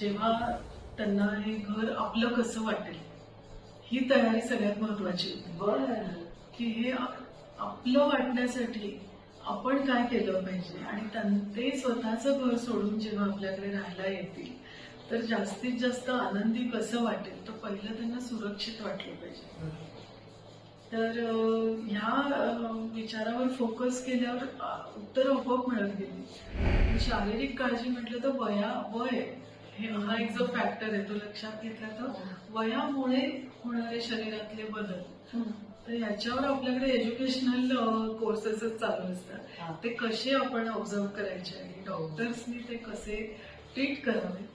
जेव्हा त्यांना हे घर आपलं कसं वाटेल ही तयारी सगळ्यात महत्वाची होती. की हे आपलं वाटण्यासाठी आपण काय केलं पाहिजे आणि ते स्वतःचं घर सोडून जेव्हा आपल्याकडे राहायला येतील तर जास्तीत जास्त आनंदी कसं वाटेल, तर पहिलं त्यांना सुरक्षित वाटलं पाहिजे. तर ह्या विचारावर फोकस केल्यावर उत्तर आपोआप मिळत गेली. शारीरिक काळजी म्हटलं तर वय हे हा एक जो फॅक्टर आहे तो लक्षात घेतला तर वयामुळे होणारे शरीरातले बदल, तर याच्यावर आपल्याकडे एज्युकेशनल कोर्सेसच चालू असतात. ते कसे आपण ऑब्झर्व करायचे आणि डॉक्टर्सनी ते कसे ट्रीट करावे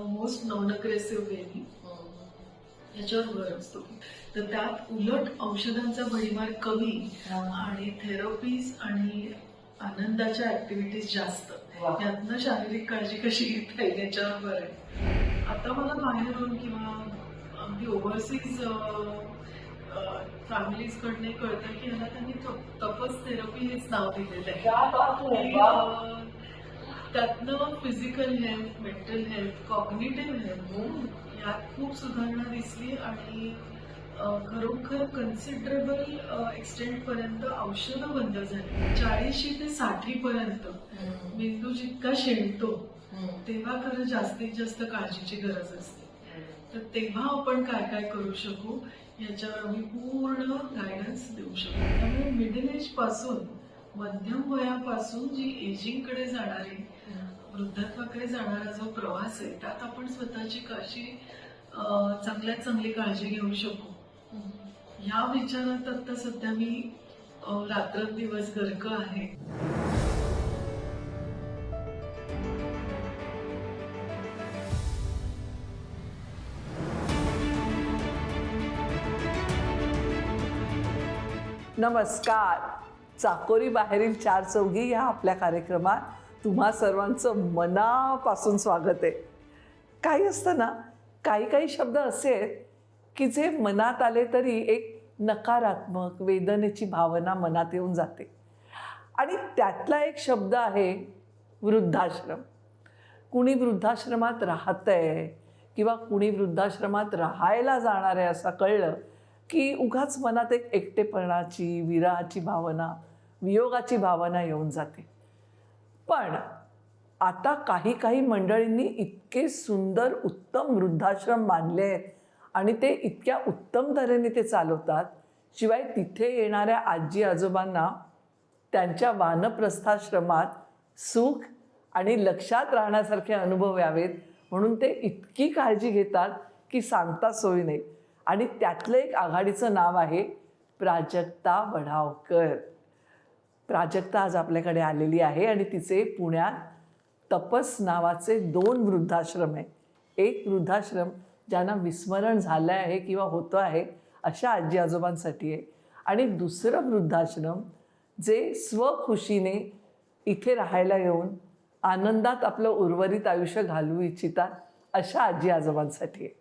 मोस्ट नॉन अग्रेसिव्ह वेनी, याच्यावर भर असतो. तर त्यात उलट औषधांचा भडीमार कमी आणि थेरपीज आणि आनंदाच्या ऍक्टिव्हिटीज जास्त, यातनं शारीरिक काळजी कशी घेता येईल याच्यावर भर आहे. आता मला बाहेरून किंवा अगदी ओव्हरसीज फॅमिलीज कडने कळतं की ह्याला त्यांनी तपस थेरपी हेच नाव दिलेलं आहे. त्यातनं physical health, mental health, cognitive health यात खूप सुधारणा दिसली आणि खरोखर कन्सिडरेबल एक्सटेंट पर्यंत औषधं बंद झाली. 40 ते 60 पर्यंत मेंदू जितका शेणतो तेव्हा खरं जास्तीत जास्त काळजीची गरज असते. तर तेव्हा आपण काय काय करू शकू याच्यावर आम्ही पूर्ण गायडन्स देऊ शकतो. त्यामुळे मिडल एज पासून मध्यम वयापासून जी एजिंग कडे जाणारी, वृद्धत्वाकडे जाणारा जो प्रवास आहे त्यात आपण स्वतःची कशी चांगल्यात चांगली काळजी घेऊ शकू ह्या विचारात आता सध्या मी रात्रंदिवस गर्क आहे. नमस्कार. चाकोरी बाहेरील चार चौघी या आपल्या कार्यक्रमात तुम्हा सर्वांचं मनापासून स्वागत आहे. काही असतं ना, काही शब्द असे आहेत की जे मनात आले तरी एक नकारात्मक वेदनेची भावना मनात येऊन जाते. आणि त्यातला एक शब्द आहे वृद्धाश्रम. कुणी वृद्धाश्रमात राहतंय किंवा कुणी वृद्धाश्रमात राहायला जाणार आहे असं कळलं की उगाच मनात एक एकटेपणाची, विरहाची भावना, वियोगाची भावना येऊन जाते. पण आता काही मंडळींनी इतके सुंदर उत्तम वृद्धाश्रम बांधले आहेत आणि ते इतक्या उत्तम तऱ्हेने ते चालवतात. शिवाय तिथे येणाऱ्या आजी आजोबांना त्यांच्या वानप्रस्थाश्रमात सुख आणि लक्षात राहण्यासारखे अनुभव यावेत म्हणून ते इतकी काळजी घेतात की सांगता सोय नाही. आणि त्यातलं एक आघाडीचं नाव आहे प्राजक्ता वढावकर. प्राजक्ता आज आपल्याकडे आलेली आहे आणि तिचे पुण्यात तपस नावाचे 2 वृद्धाश्रम आहे. एक वृद्धाश्रम ज्यांना विस्मरण झालं आहे किंवा होतं आहे अशा आजी आजोबांसाठी आहे आणि दुसरं वृद्धाश्रम जे स्वखुशीने इथे राहायला येऊन आनंदात आपलं उर्वरित आयुष्य घालवू इच्छितात अशा आजी आजोबांसाठी आहे.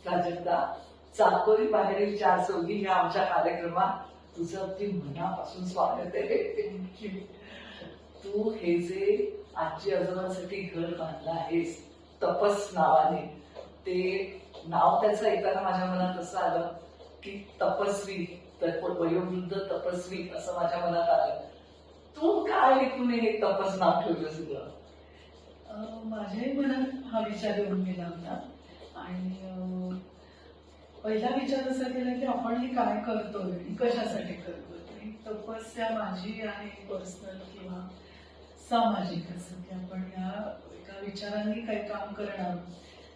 प्राजक्ता, चाकोरी बाहेरील चार चौघी ह्या आमच्या कार्यक्रमात तुझं अगदी मनापासून स्वागत आहे. तू हे जे आजी आजोबांसाठी घर बांधलं आहेस तपस नावाने, ते नाव त्याचं ऐकायला माझ्या मनात असं आलं की तपस्वी, तर वयोवृद्ध तपस्वी असं माझ्या मनात आलं. तू काय ऐकून हे तपस नाव ठेवलं तुझं? माझ्याही मनात हा विचार येऊन गेला होता आणि पहिला विचार असा केला की आपण हे काय करतोय आणि कशासाठी करतोय. ही तपस्या माझी आहे पर्सनल किंवा सामाजिक, असं की आपण या एका विचारांनी काही काम करणार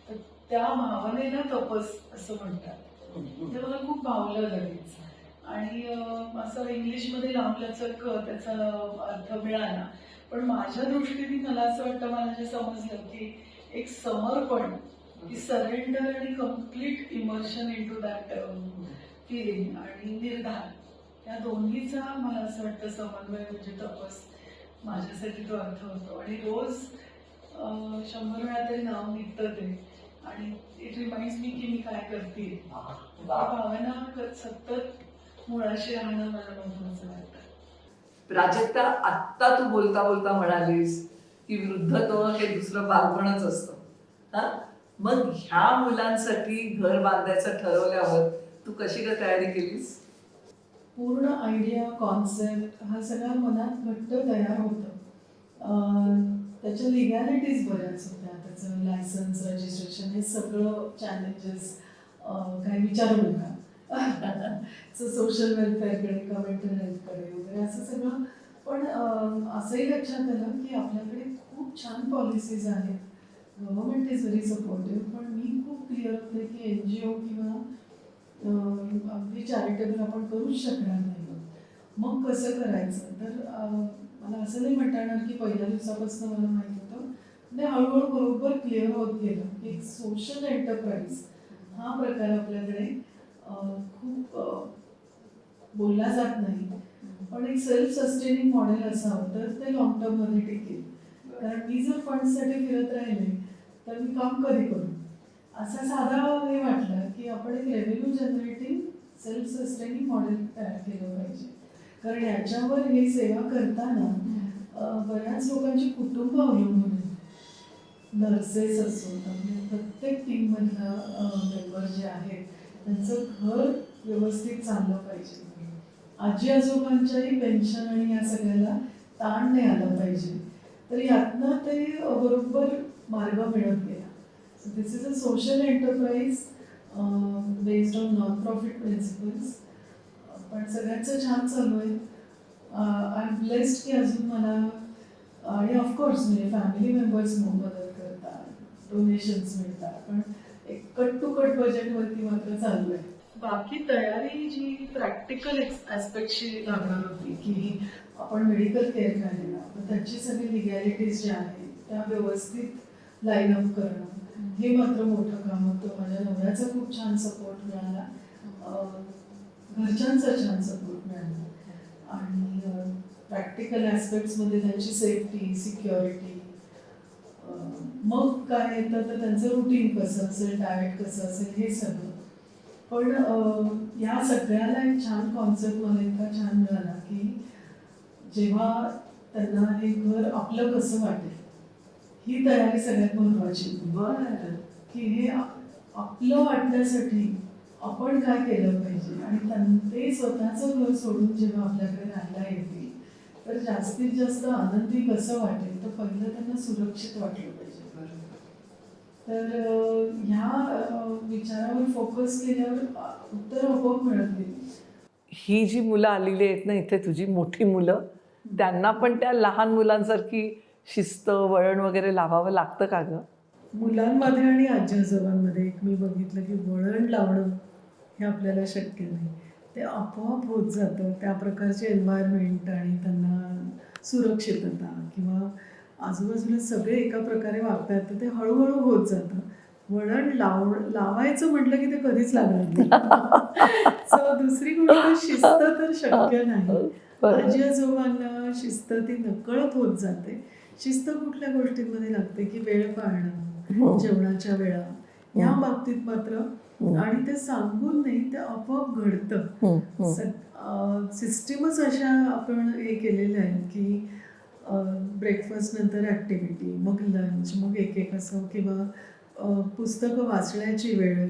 तर त्या भावनेला तपस असं म्हणतात. ते मला खूप भावलं लगेच आणि असं इंग्लिशमध्ये लांबलचक त्याचा अर्थ मिळाला. पण माझ्या दृष्टीने मला असं वाटतं, मला जे समजलं की एक समर्पण, की सरेंडर आणि complete immersion into that feeling आणि निर्धार या दोन्हीचा मला असं वाटतं समन्वय म्हणजे तपस माझ्यासाठी तो अर्थ होतो. आणि रोज 100 वेळा तरी नाव निघतं ते आणि इट रिमाइंड्स मी की मी काय करते. भावना सतत मुळाशी राहणं मला महत्वाचं वाटतं. प्राजक्ता, आत्ता तू बोलता बोलता म्हणालीस की वृद्धत्व हे दुसरं बालपणच असतं. हा? मग ह्या मुलांसाठी घर बांधायचं ठरवल्यावर तू कशी काय तयारी केलीस? पूर्ण आयडिया कॉन्सेप्ट हा सगळा मनात घट्ट तयार होतं. त्याच्या लिगॅलिटीज बऱ्याच होत्या. त्याचं लायसन्स रजिस्ट्रेशन हे सगळं चॅलेंजेस काही विचारू नका. सोशल वेलफेअरकडे किंवा मेंटल हेल्थकडे वगैरे असं सगळं. पण असंही लक्षात आलं की आपल्याकडे खूप छान पॉलिसीज आहेत. Government is very supportive. पण मी खूप क्लिअर होते की NGO किंवा अगदी चॅरिटेबल आपण करूच शकणार नाही. मग कसं करायचं? तर मला असं नाही म्हणता येणार की पहिल्या दिवसापासून मला माहीत होतं. म्हणजे हळूहळू बरोबर क्लिअर होत गेलं की एक सोशल एंटरप्राइज हा प्रकार आपल्याकडे खूप बोलला जात नाही. पण एक सेल्फ सस्टेनिंग मॉडेल असावं तर ते लॉंग टर्ममध्ये टिकेल. कारण मी जर फंड्ससाठी फिरत राहिले तर मी काम कधी करू? असा साधा हे वाटलं की आपण एक revenue generating self sustaining model तयार केलं पाहिजे. कारण याच्यावर हे सेवा करताना बऱ्याच लोकांची कुटुंब अवलंबून आहेत. नर्सेस असो, म्हणजे प्रत्येक टीममधला मेंबर जे आहेत त्यांचं घर व्यवस्थित चाललं पाहिजे. आजी आजोबांच्याही पेन्शन आणि या सगळ्याला ताण नाही आला पाहिजे. तर यातनं ते बरोबर मार्ग मिळत गेला. So this is a social enterprise based on non-profit principles. पण सगळ्यांचं छान चालू आहे. आय एम ब्लेस्ड की अजून मला आणि ऑफकोर्स म्हणजे फॅमिली मेंबर्स मदत करतात, डोनेशन्स मिळतात. पण एक कट टू कट बजेटवरती मात्र चालू आहे. बाकी तयारी जी प्रॅक्टिकल ॲस्पेक्टची लागणार होती की आपण मेडिकल केअर काय देणार, त्याची सगळी लिगॅलिटीज ज्या आहेत त्या व्यवस्थित लाईन अप करणं हे मात्र मोठं काम होतं. माझ्या नवऱ्याचा खूप छान सपोर्ट मिळाला, घरच्यांचा छान सपोर्ट मिळाला आणि प्रॅक्टिकल ॲस्पेक्ट्समध्ये त्यांची सेफ्टी, सिक्युरिटी, मग काय येतं तर त्यांचं रुटीन कसं असेल, डाएट कसं असेल हे सगळं. पण या सगळ्याला एक छान कॉन्सेप्ट मला इतका छान मिळाला की जेव्हा त्यांना हे घर आपलं कसं वाटेल ही तयारी सगळ्यात महत्वाची. बरं की हे आपलं वाटण्यासाठी आपण काय केलं पाहिजे आणि ते स्वतःचं घर सोडून जेव्हा आपल्याकडे राहायला येतील तर जास्तीत जास्त आनंदी कसं वाटेल तर पहिलं त्यांना सुरक्षित वाटलं पाहिजे. तर ह्या विचारावर फोकस केल्यावर उत्तर आपोआप मिळत गेली. ही जी मुलं आलेली आहेत ना इथे, तुझी मोठी मुलं, त्यांना पण त्या लहान मुलांसारखी शिस्त वळण वगैरे लावावं लागतं का गं? मुलांमध्ये आणि आजी आजोबांमध्ये एक मी बघितलं की वळण लावणं हे आपल्याला शक्य नाही. ते आपोआप होत जातं. त्या प्रकारचे एन्व्हायरमेंट आणि त्यांना सुरक्षितता किंवा आजूबाजूला सगळे एका प्रकारे वागतात तर ते हळूहळू होत जातं. वळण लावायचं म्हटलं की ते कधीच लागणार नाही. सो दुसरी गोष्ट शिस्त तर शक्य नाही. आजी आजोबांना शिस्त ती नकळत होत जाते. शिस्त कुठल्या गोष्टींमध्ये लागते की वेळ पाळणं, जेवणाच्या वेळा या बाबतीत मात्र आणि ते सांगून नाही ते आपोआप घडतं. सिस्टीमच अशा आपण हे केलेल्या आहेत की ब्रेकफास्ट नंतर ॲक्टिव्हिटी, मग लंच, मग एक असं किंवा पुस्तकं वाचण्याची वेळ,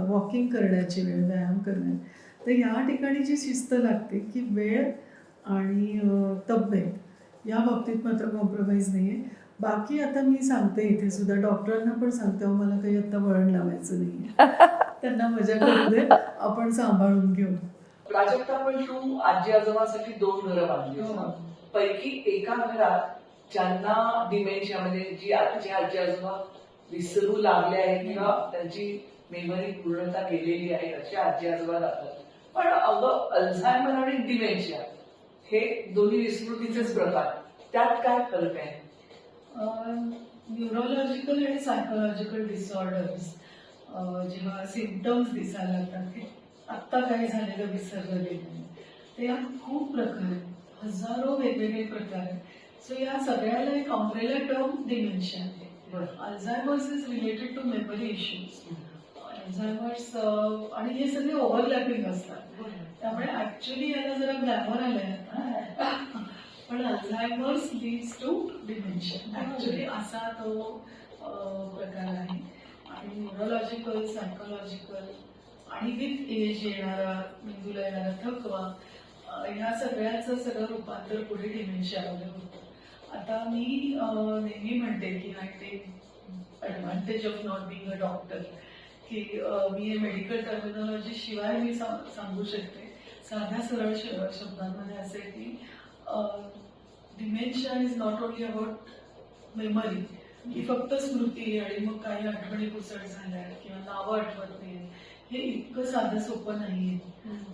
वॉकिंग करण्याची वेळ, व्यायाम करण्याची. तर या ठिकाणी जी शिस्त लागते की वेळ आणि तब्येत या बाबतीत मात्र कॉम्प्रोमाइज नाही आहे. बाकी आता मी सांगते इथे सुद्धा डॉक्टरांना पण सांगते मला काही आता वळण लावायचं नाही. त्यांना मजा करू दे, आपण सांभाळून घेऊ. प्राजक्ता, पण तू आजी आजोबांसाठी 2 घरं बांधली. पैकी एका घरात ज्यांना डिमेन्शिया म्हणजे जी आजी आजोबा विसरू लागले आहेत किंवा त्यांची मेमरी पूर्णतः गेलेली आहे अशा आजी आजोबा राहतात. पण अगं अल्झायमर आणि डिमेन्शिया हे दोन्ही विस्मृतीचेच प्रकार, त्यात काय फरक आहे? न्यूरोलॉजिकल आणि सायकोलॉजिकल डिसऑर्डर्स जेव्हा सिम्पटम्स दिसायला लागतात की आत्ता काय झालेलं विसरलं गेलं, ते यात खूप प्रकार आहेत, हजारो वेगवेगळे प्रकार आहेत. सो या सगळ्याला एक अम्ब्रेला टर्म डिमेन्शिया आहे. Alzheimer's is related to memory issues. Alzheimer's आणि हे सगळे ओव्हरलॅपिंग असतात, त्यामुळे ऍक्च्युली याला जरा ग्लॅमर आलंय आता. पण Alzheimer's leads to dementia. Actually असा तो प्रकार आहे आणि न्यूरोलॉजिकल, सायकोलॉजिकल आणि विथ एज येणारा मेंदूला येणारा थकवा ह्या सगळ्याचं सगळं रूपांतर पुढे डिमेन्शियामध्ये होतं. आता मी नेहमी म्हणते की I take advantage of not being a doctor, की मी हे मेडिकल टर्मिनॉलॉजी शिवाय मी सांगू शकते साध्या सरळ शब्दांमध्ये असे की dementia is not only about memory, की फक्त स्मृती आणि मग काही आठवणी पुसट झाल्या किंवा नावं आठवत नाही, हे इतकं साधं सोपं नाहीये.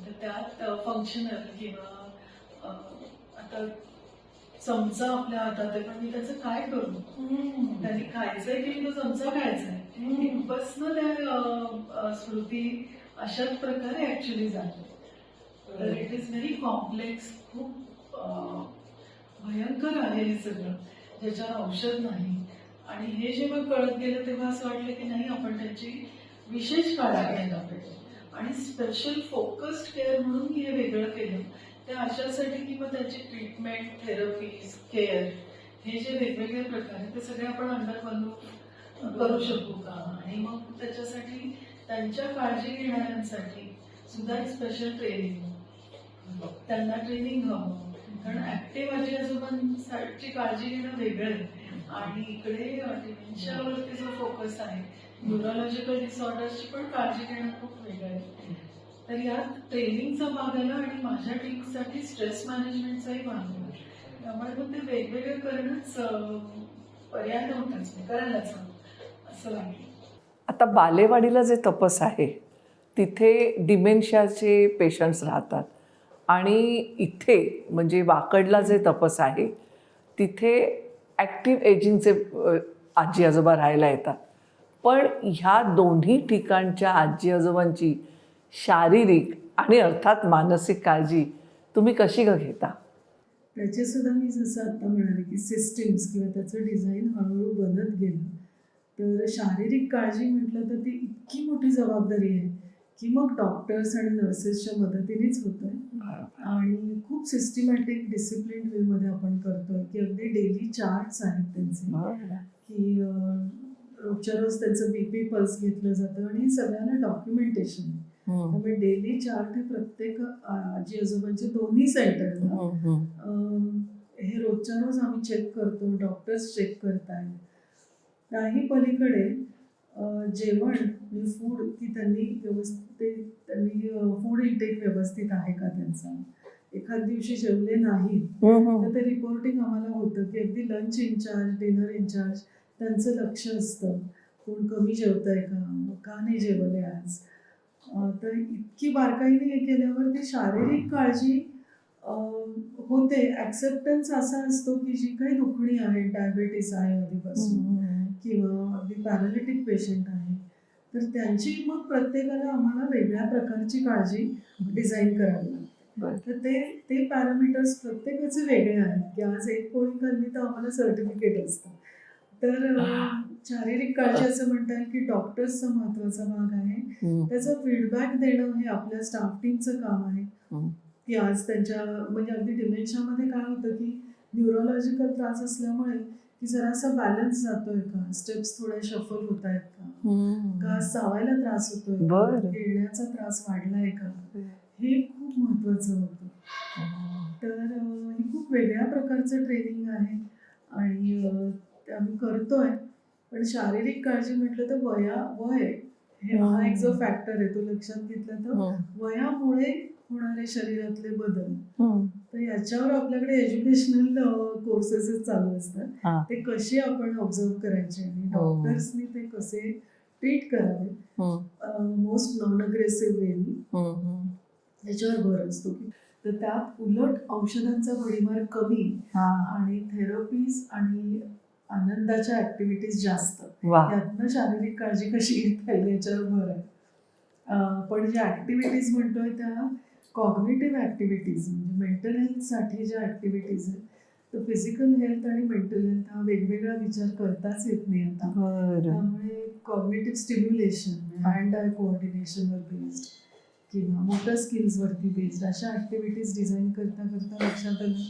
तर त्यात फंक्शनल किंवा आता चमचा आपल्या हातात आहे पण मी त्याचं काय करू, त्यांनी खायचंय की तो चमचा खायचाय, इथपासनं त्या स्मृती अशाच प्रकारे ऍक्च्युली जाते. तर इट इज व्हेरी कॉम्प्लेक्स, खूप भयंकर आहे हे सगळं, ज्याच्यावर औषध नाही. आणि हे जेव्हा कळत गेलं तेव्हा असं वाटलं की नाही, आपण त्यांची विशेष काळजी घ्यायला पाहिजे आणि स्पेशल फोकस्ड केअर म्हणून मी हे वेगळं केलं. त्या अशासाठी की मग त्याची ट्रीटमेंट, थेरपीज, केअर हे जे वेगवेगळे प्रकार आहेत ते सगळे आपण अंडर करू शकू का, आणि मग त्याच्यासाठी त्यांच्या काळजी घेणाऱ्यांसाठी सुद्धा एक स्पेशल ट्रेनिंग, त्यांना ट्रेनिंग हवं. कारण ऍक्टिव्ह आजी आजोबांची काळजी घेणं वेगळं आहे आणि इकडे डिमेन्शियावरती जो फोकस आहे, न्यूरोलॉजिकल डिसऑर्डर्सची पण काळजी घेणं खूप वेगळं आहे. तर यात ट्रेनिंगचा भाग आला आणि माझ्या टीमसाठी स्ट्रेस मॅनेजमेंटचाही भाग आला. त्यामुळे मग ते वेगवेगळं करणंच पर्याय नव्हताच, करायलाच हवं असं वाटलं. आता बालेवाडीला जे तपस आहे तिथे डिमेन्शियाचे पेशंट्स राहतात आणि इथे म्हणजे वाकडला जे तपस आहे तिथे ॲक्टिव्ह एजिंगचे आजी आजोबा राहायला येतात. पण ह्या दोन्ही ठिकाणच्या आजी आजोबांची शारीरिक आणि अर्थात मानसिक काळजी तुम्ही कशी घेता? त्याचे सुद्धा मी जसं आता म्हणाले की सिस्टीम्स किंवा त्याचं डिझाईन हळूहळू बनत गेलं. तर शारीरिक काळजी म्हटलं तर ती इतकी मोठी जबाबदारी आहे की मग डॉक्टर्स आणि नर्सेसच्या मदतीनेच होतंय. आणि खूप सिस्टमॅटिक डिसिप्लिन वेमध्ये आपण करतोय की अगदी डेली चार्ट्स आहेत त्यांचे, की रोजच्या रोज त्यांचं बीपी पल्स घेतलं जातं आणि सगळ्यांना डॉक्युमेंटेशन आहे. त्यामुळे डेली चार्ट हे प्रत्येक आजी आजोबांचे दोन्ही सेंटरला हे रोजच्या रोज आम्ही चेक करतो, डॉक्टर्स चेक करतायत. त्याही पलीकडे जेवण म्हणजे फूड, की त्यांनी फूड इंटेक व्यवस्थित आहे का त्यांचा, एखाद दिवशी जेवले नाही तर ते रिपोर्टिंग आम्हाला होतं की अगदी लंच इन्चार्ज, डिनर इन्चार्ज त्यांचं लक्ष असतं, कोण कमी जेवतंय का नाही जेवले आज. तर इतकी बारकाईने हे केल्यावर ती शारीरिक काळजी होते. ॲक्सेप्टन्स असा असतो की जी काही दुखणी आहे, डायबेटीस आहे आधीपासून किंवा अगदी पॅरालिटिक पेशंट आहे, तर त्यांची मग प्रत्येकाला आम्हाला वेगळ्या प्रकारची काळजी डिझाईन करावी लागते. तर ते पॅरामीटर्स प्रत्येकाचे वेगळे आहेत की आज एक पोळी खाल्ली तर आम्हाला सर्टिफिकेट असतं. तर शारीरिक काळजी असं म्हणता येईल की डॉक्टर्सचा महत्त्वाचा भाग आहे. त्याचा फीडबॅक देणं हे आपल्या स्टाफ टीमचं काम आहे की आज त्यांच्या म्हणजे अगदी डिमेन्शियामध्ये काय होतं की न्यूरोलॉजिकल त्रास असल्यामुळे की जरासा बॅलन्स जातोय का, स्टेप्स थोड्या शफल होत आहेत का चावायला त्रास होतोय, गिळण्याचा त्रास वाढलाय का, हे खूप महत्वाचं होतं. तर ही खूप वेगळ्या प्रकारचं ट्रेनिंग आहे आणि ते आम्ही करतोय. पण शारीरिक काळजी म्हटलं तर वय हा एक जो फॅक्टर आहे तो लक्षात घेतला तर वयामुळे होणारे शरीरातले बदल, तर याच्यावर आपल्याकडे एज्युकेशनल कोर्सेस चालू असतात. ते कसे आपण ऑब्झर्व करायचे आणि डॉक्टर्सनी ते कसे ट्रीट करावे मोस्ट नॉन अग्रेसिव्ह वेनी, याच्यावर भर असतो. तर त्यात उलट औषधांचा भडीमार कमी आणि थेरपीज आणि आनंदाच्या ऍक्टिव्हिटीज जास्त, यातनं शारीरिक काळजी कशी घेता येईल याच्यावर भर आहे. पण ज्या ऍक्टिव्हिटीज म्हणतोय त्या कॉग्निटिव्ह ऍक्टिव्हिटीज म्हणजे मेंटल हेल्थसाठी ज्या ऍक्टिव्हिटीज आहेत, तर फिजिकल हेल्थ आणि मेंटल हेल्थ हा वेगवेगळा विचार करताच येत नाही आता. त्यामुळे कॉग्निटिव्ह स्टिम्युलेशन, हँड आय कोऑर्डिनेशनवर बेस्ड किंवा मोटर स्किल्सवरती बेस्ड अशा ऍक्टिव्हिटीज डिझाईन करता लक्षात आलं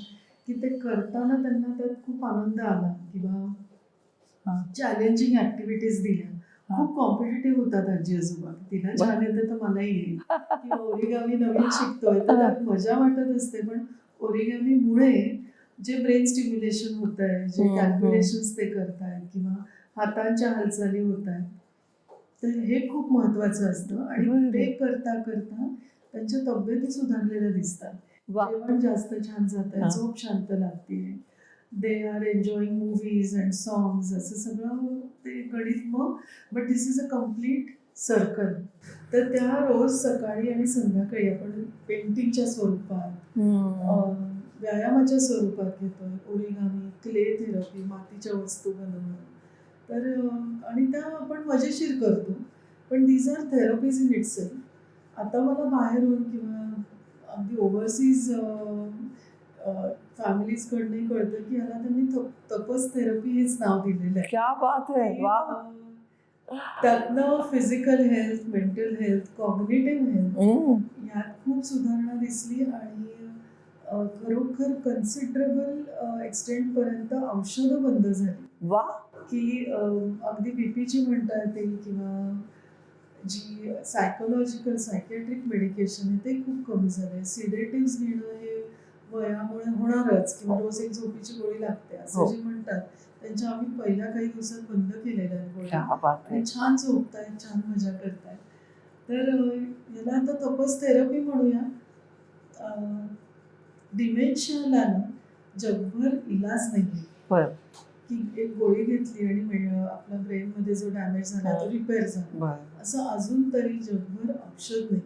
की ते करताना त्यांना त्यात खूप आनंद आला किंवा हा. चॅलेंजिंग ऍक्टिव्हिटीज दिल्या. खूप कॉम्पिटेटिव्ह होतात आजी आजोबा. तिला छान येतं तर मलाही येईल. किंवा ओरिगामी नवीन शिकतोय तर त्यात मजा वाटत असते, पण ओरिगामीमुळे जे ब्रेन स्टिम्युलेशन होत आहे, जे कॅल्क्युलेशन्स ते करतायत किंवा हातांच्या हालचाली होत आहेत, तर हे खूप महत्वाचं असतं. आणि ते करता करता त्यांच्या तब्येती सुधारलेल्या दिसतात. जेवण जास्त छान जात आहे, झोप शांत लागते, they are enjoying movies and songs, असं सगळं ते गणित. मग but this is a complete circle. तर त्या रोज सकाळी आणि संध्याकाळी आपण पेंटिंगच्या स्वरूपात, व्यायामाच्या स्वरूपात घेतोय. ओरिगामी, क्ले थेरपी, मातीच्या वस्तू बनवणं. तर आणि त्या आपण मजेशीर करतो, पण these are therapies in itself. आता मला बाहेरून किंवा अगदी ओव्हरसीज फॅमिलीजकडनं कळतं की याला त्यांनी तपस थेरपी हेच नाव दिलेलं आहे. क्या बात है, वा. त्यातनं physical health, mental health, cognitive health यात खूप सुधारणा दिसली. आणि खरोखर कन्सिडरेबल एक्सटेंट पर्यंत औषधं बंद झाली. वा. की अगदी बीपीची म्हणता येतील किंवा जी सायकोलॉजिकल सायकॅट्रिक मेडिकेशन आहे ते खूप कमी झाले. सिडेटिव्ह घेणं हे वयामुळे होणारच किंवा रोज एक झोपीची गोळी लागते असं जे म्हणतात, त्यांच्या आम्ही पहिल्या काही दिवसात बंद केलेल्या आहेत गोळ्या. आणि छान झोपतायत, छान मजा करतायत. तर याला आता तपस थेरपी म्हणूया. डिमेन्शियाला जगभर इलाज नाही की एक गोळी घेतली आणि आपला ब्रेनमध्ये जो डॅमेज झाला तो रिपेअर झाला, असं अजून तरी जगभर औषध नाही.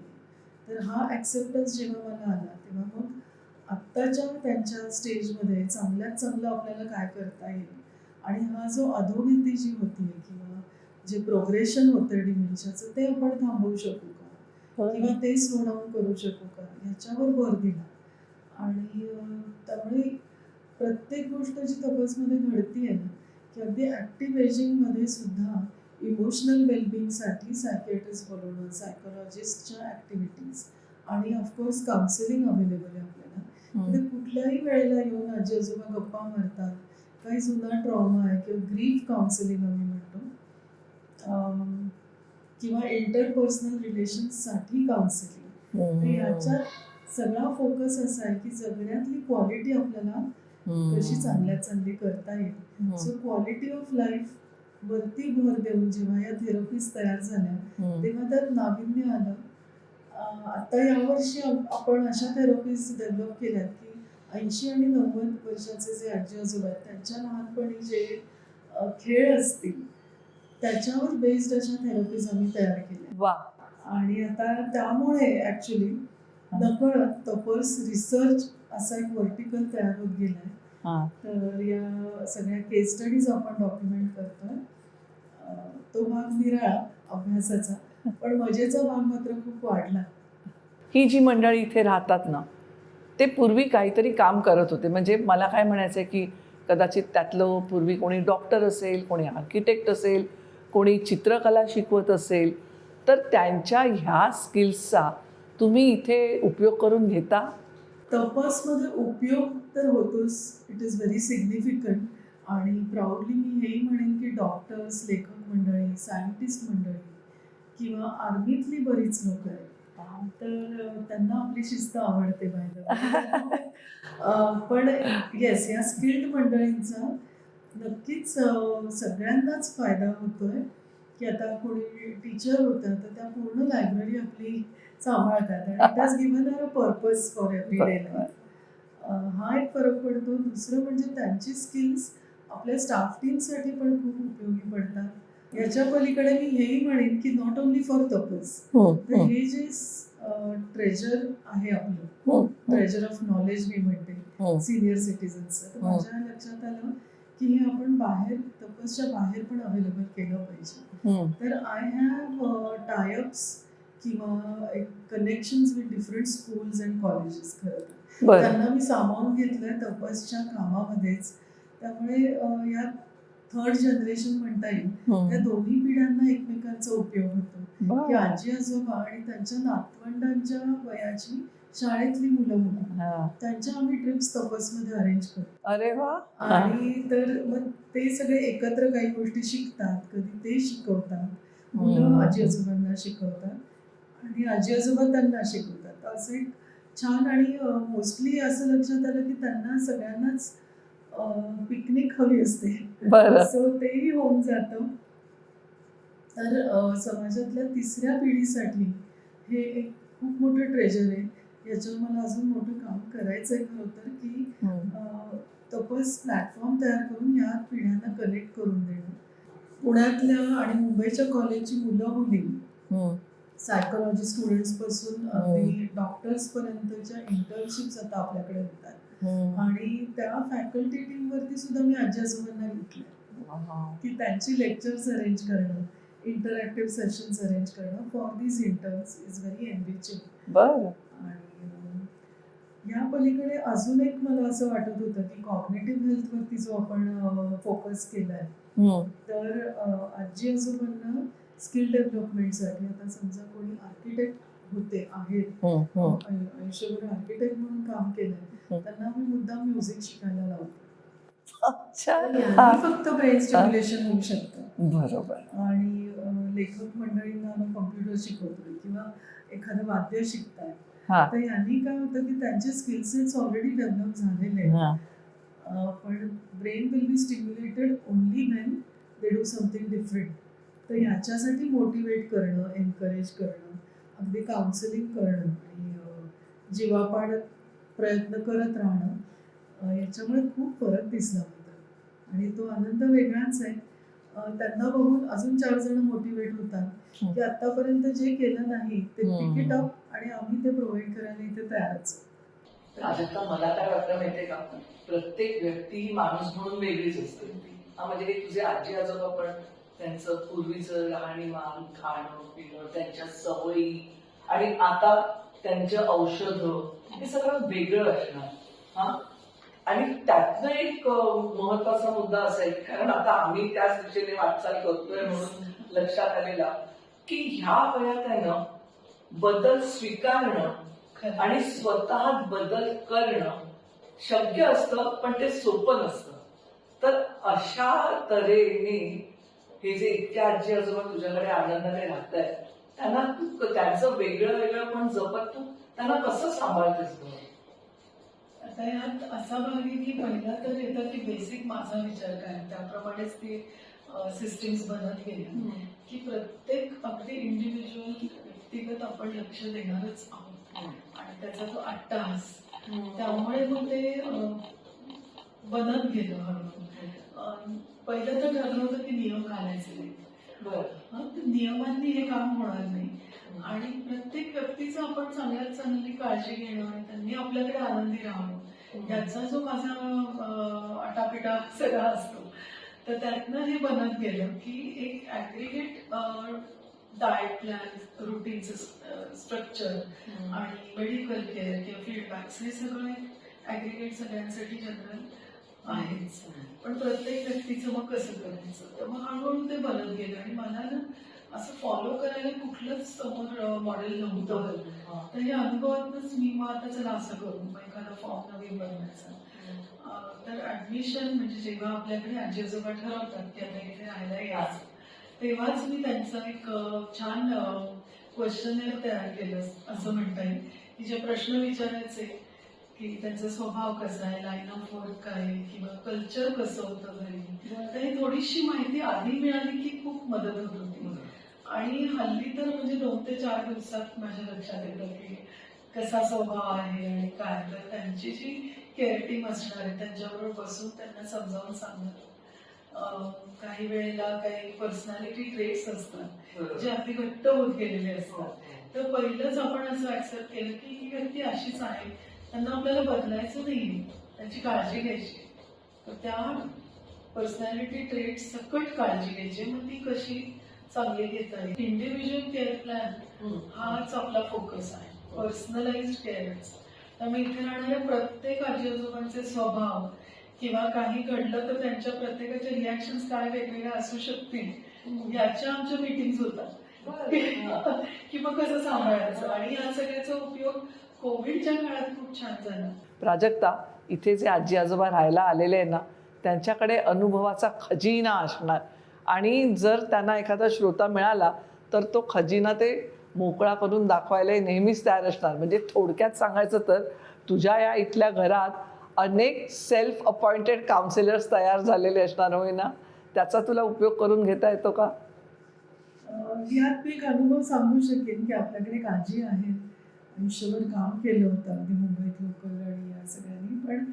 तर हा ऍक्सेप्टन्स जेव्हा मला आला तेव्हा मग आत्ताच्या त्यांच्या स्टेजमध्ये चांगल्यात चांगलं आपल्याला काय करता येईल, आणि हा जो अधोगती जी होती किंवा जे प्रोग्रेशन होतं डिमेन्शियाचं ते आपण थांबवू शकू का, किंवा ते स्लो डाऊन करू शकू का, ह्याच्यावर भर दिला. आणि त्यामुळे प्रत्येक गोष्ट जी तपसमध्ये घडतीये ना, की अगदी ऍक्टिव्ह एजिंगमध्ये सुद्धा इमोशनल वेलबिंगसाठी सायकियाट्रिस्ट बोलवणं, सायकोलॉजिस्टच्या ऍक्टिव्हिटीज आणि ऑफकोर्स काउन्सिलिंग अवेलेबल आहे आपल्याला. तर कुठल्याही वेळेला येऊन आजी आजोबा गप्पा मारतात, काही जुना ट्रॉमा आहे किंवा ग्रीफ काउन्सिलिंग आम्ही म्हणतो, किंवा इंटरपर्सनल रिलेशन्ससाठी काउन्सिलिंग. याच्यात सगळा फोकस असा आहे की जगण्यातली क्वालिटी आपल्याला कशी चांगल्यात चांगली करता येईल. सो क्वालिटी ऑफ लाईफ वरती भर देऊन जेव्हा या थेरपीज तयार झाल्या तेव्हा त्यात नाविन्य आलं. आता यावर्षी आपण अशा थेरपीज डेव्हलप केल्यात की 80 आणि 90 वर्षाचे जे आजी आजोबा आहेत त्यांच्या लहानपणी जे खेळ असतील त्याच्यावर बेस्ड अशा थेरपीज आम्ही तयार केल्या. आणि आता त्यामुळे ऍक्च्युली नकळत तपस रिसर्च असा एक व्हर्टिकल तयार होत गेलाय. तर या सगळ्या केस स्टडीज आपण डॉक्युमेंट करतोय. तो भाग निराळा अभ्यासाचा, पण मजेचा भाग मात्र खूप वाढला. ही जी मंडळी इथे राहतात ना, ते पूर्वी काहीतरी काम करत होते. म्हणजे मला काय म्हणायचं आहे की कदाचित त्यातलं पूर्वी कोणी डॉक्टर असेल, कोणी आर्किटेक्ट असेल, कोणी चित्रकला शिकवत असेल, तर त्यांच्या ह्या स्किल्सचा तुम्ही इथे उपयोग करून घेता. तपसमध्ये उपयोग तर होतोच, इट इज व्हेरी सिग्निफिकंट. आणि प्राऊडली मी हेही म्हणेन की डॉक्टर्स, लेखक मंडळी, सायंटिस्ट मंडळी किंवा आर्मीतली बरीच लोक आहेत, तर त्यांना आपली शिस्त आवडते बाय द वे. पण येस, या स्किल्ड मंडळींचा नक्कीच सगळ्यांनाच फायदा होतोय. की आता कोणी टीचर होतं तर त्या पूर्ण लायब्ररी आपली सांभाळतात आणि it has given a purpose for every day life. हा एक फरक पडतो. दुसरं म्हणजे त्यांची स्किल्स आपल्या स्टाफ टीमसाठी पण खूप उपयोगी पडतात. याच्या पलीकडे मी हेही म्हणेन की नॉट ओन्ली फॉर तपस, तर हे जे ट्रेजर आहे आपलं, ट्रेजर ऑफ नॉलेज मी म्हणते सिनियर सिटीजन्सचं, तर माझ्या लक्षात आलं की हे आपण बाहेर, तपसच्या बाहेर पण अवेलेबल केलं पाहिजे. तर आय हॅव टायअप्स किंवा एक connections with different schools and colleges. खरं त्यांना मी सामावून घेतलंय तपसच्या कामामध्येच. त्यामुळे या थर्ड जनरेशन म्हणता येईल, त्या दोन्ही पिढ्यांना एकमेकांचा उपयोग होतो की आजी आजोबा आणि त्यांच्या नातवंडांच्या वयाची शाळेतली मुलं हा. त्यांच्या आम्ही ट्रिप्स तपसमध्ये अरेंज करतो. अरे वा. आणि तर मग ते सगळे एकत्र काही गोष्टी शिकतात, कधी ते शिकवतात, मुलं आजी आजोबांना शिकवतात आणि आजी आजोबा त्यांना शिकवतात. असं एक छान आणि मोस्टली असं लक्षात आलं की त्यांना सगळ्यांनाच पिकनिक हवी असते. बरं. सो तेही होऊन जातं. तर समाजातल्या तिसऱ्या पिढीसाठी हे एक खूप मोठं ट्रेजर आहे. याच्यावर मला अजून मोठं काम करायचं आहे खरं तर, की तपस प्लॅटफॉर्म तयार करून या पिढ्यांना कनेक्ट करून देणं. पुण्यातल्या आणि मुंबईच्या कॉलेजची मुलं मुली सायकोलॉजी स्टुडंट्स पासून अगदी डॉक्टर्स पर्यंतच्या इंटर्नशिप्स आता आपल्याकडे होतात आणि त्या फॅकल्टी टीम वरती सुद्धा मी आजी आजोबांना घेतलंय की त्यांची लेक्चर्स अरेंज करणं, इंटरॅक्टिव्ह सेशन्स अरेंज करणं for these interns is very enriching. बरं. आणि या पलीकडे अजून एक मला असं वाटत होतं की कॉग्नेटिव्ह हेल्थ वरती जो आपण फोकस केलाय, तर आजी आजोबांना स्किल डेव्हलपमेंटसाठी, आता समजा कोणी आर्किटेक्ट होते आहेत, आयुष्यभर आर्किटेक्ट म्हणून काम केलंय, त्यांना मी मुद्दाम म्युझिक शिकायला लावते. अच्छा. याने फक्त ब्रेन स्टिम्युलेशन होऊ शकतं. बरोबर. आणि लेखक मंडळींना आम्ही कॉम्प्युटर शिकवतोय किंवा एखादं वाद्य शिकताय, तर यांनी काय होतं की त्यांचे स्किल सेट्स ऑलरेडी डेव्हलप झालेले आहेत, पण brain will be stimulated only when they do something different. तर ह्याच्यासाठी मोटिवेट करणं, एनकरेज करणं, अगदी काउन्सिलिंग करणं आणि जीवापाड प्रयत्न करत राहणं, याच्यामुळे खूप फरक दिसला होता आणि तो आनंद वेगळाच आहे. त्यांना बघून अजून 4 जण मोटिवेट होतात की आतापर्यंत जे केलं नाही ते पिक इट अप आणि आम्ही ते प्रोव्हाइड करायला इथे तयारच. प्राजक्ता, मला काय वाटतं माहितीये का, प्रत्येक व्यक्ती ही माणूस म्हणून वेगळीच असते. म्हणजे तुझे आजी आजोबा पण त्यांचं पूर्वीचं राहणीमान, खाणं पिणं, त्यांच्या सवयी आणि आता त्यांच्या औषधं, हे सगळं वेगळं असणार. हा, आणि त्यातनं एक महत्वाचा मुद्दा असेल, कारण आता आम्ही त्याच दिशेने वाटचाल करतोय म्हणून लक्षात आलेला की ह्या वयात आहे ना, बदल स्वीकारणं आणि स्वतः बदल करणं शक्य असतं, पण ते सोपं नसतं. तर अशा तऱ्हेने हे जे इतक्या आजी आजोबा तुझ्याकडे आनंदाने राहत आहेत, त्यांना तू त्यांचं वेगळं वेगळं पण जपत तू त्यांना कसं सांभाळतेस? आता यात असा भाग आहे की पहिला तर येतं की बेसिक माझा विचार काय, त्याप्रमाणेच ती सिस्टीम्स बनत गेल्या की प्रत्येक अगदी इंडिव्हिज्युअल व्यक्तिगत आपण लक्ष देणारच आहोत आणि त्याचा तो अट्टाहास, त्यामुळे मग ते बनत गेलं हळूहळू. पहिलं तर ठरलं होतं की नियम घालायचे नाही, नियमांनी हे काम होणार नाही आणि प्रत्येक व्यक्तीचं आपण चांगल्यात चांगली काळजी घेणं आणि त्यांनी आपल्याकडे आनंदी राहावं, याचा जो माझा आटापिटा सगळा असतो, तर त्यातनं हे बनत गेलं की एक ऍग्रिगेट डाएट प्लॅन, रुटीनचं स्ट्रक्चर आणि मेडिकल केअर किंवा फीडबॅक्स, हे सगळं एक ऍग्रिगेट सगळ्यांसाठी जनरल आहेच, पण प्रत्येक व्यक्तीचं मग कसं करायचं, तर मग हळूहळू ते बनत गेलं आणि मला ना असं फॉलो करायला कुठलंच समोर मॉडेल नव्हतं. तर हे अनुभवातच मी मग आता चला असं करू, मग एखादा फॉर्म नवीन बनवायचा. तर ऍडमिशन म्हणजे जेव्हा आपल्याकडे आजी आजोबा ठरवतात की आता इथे राहायला यायचं, तेव्हाच मी त्यांचं एक छान क्वेश्चनेअर तयार केलं असं म्हणता येईल, की जे प्रश्न विचारायचे की त्यांचा स्वभाव कसा आहे, लाईन ऑफ वर्क काय आहे, किंवा कल्चर कसं होतं घरी, तर ही थोडीशी माहिती आधी मिळाली की खूप मदत होत होती. आणि हल्ली तर म्हणजे 2 ते 4 दिवसात माझ्या लक्षात येतं की कसा स्वभाव आहे आणि काय, तर त्यांची जी केअर टीम असणार आहे त्यांच्याबरोबर बसून त्यांना समजावून सांगणं. काही वेळेला काही पर्सनॅलिटी ट्रेट्स असतात जे अगदी घट्ट होत गेलेले असतात, तर पहिलंच आपण असं ऍक्सेप्ट केलं की ही व्यक्ती अशीच आहे, त्यांना आपल्याला बदलायचं नाही, त्यांची काळजी घ्यायची. तर त्या पर्सनॅलिटी ट्रेट्स सकट काळजी घ्यायची, मग ती कशी चांगली घेता येईल. इंडिव्हिज्युअल केअर प्लॅन हाच आपला फोकस आहे, पर्सनलाइज्ड केअरच. त्यामुळे इथे राहणाऱ्या प्रत्येक आजी आजोबांचे स्वभाव किंवा काही घडलं तर त्यांच्या प्रत्येकाच्या रिॲक्शन्स काय वेगवेगळ्या असू शकतील याच्या आमच्या मीटिंग्स होतात की मग कसं सांभाळायचं. आणि या सगळ्याचा उपयोग कोविडच्या काळात खूप छान झालं. प्राजक्ता, इथे जे आजी आजोबा राहायला आलेले आहे ना, त्यांच्याकडे अनुभवाचा खजिना असणार आणि जर त्यांना एखादा श्रोता मिळाला तर तो खजिना ते मोकळा करून दाखवायला नेहमीच तयार असणार. म्हणजे थोडक्यात सांगायचं तर तुझ्या या इथल्या घरात अनेक सेल्फ अपॉइंटेड काउन्सिलर्स तयार झालेले असणार, होय ना? त्याचा तुला उपयोग करून घेता येतो का? यात मी एक अनुभव सांगू शकेन की आपल्याकडे एक आजी आहेत, आयुष्यभर काम केलं होतं अगदी मुंबईत लोकल आणि या सगळ्यांनी, पण